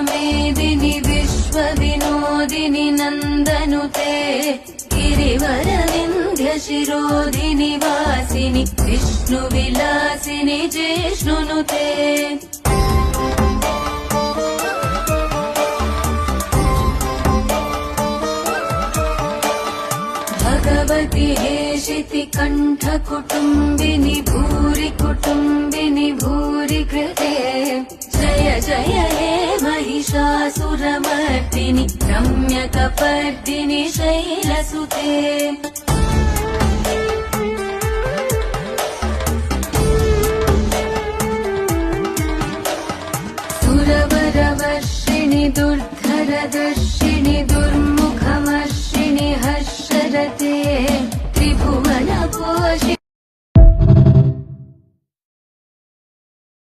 मेदिनि विश्वविनोदिनि नन्दनुते गिरिवरविन्ध्यशिरोधिनि वासिनि विष्णुविलासिनि जिष्णुनुते भगवति हेशिति कण्ठकुटुम्बिनि भूरि कुटुम्बिनि भूरि कृते जय जय हे महिषासुरमर्दिनि रम्यकपर्दिनि शैलसुते सुरवरवर्षिणि दुर्धरदर्शिनि दुर्मुखमर्षिणि हर्षरते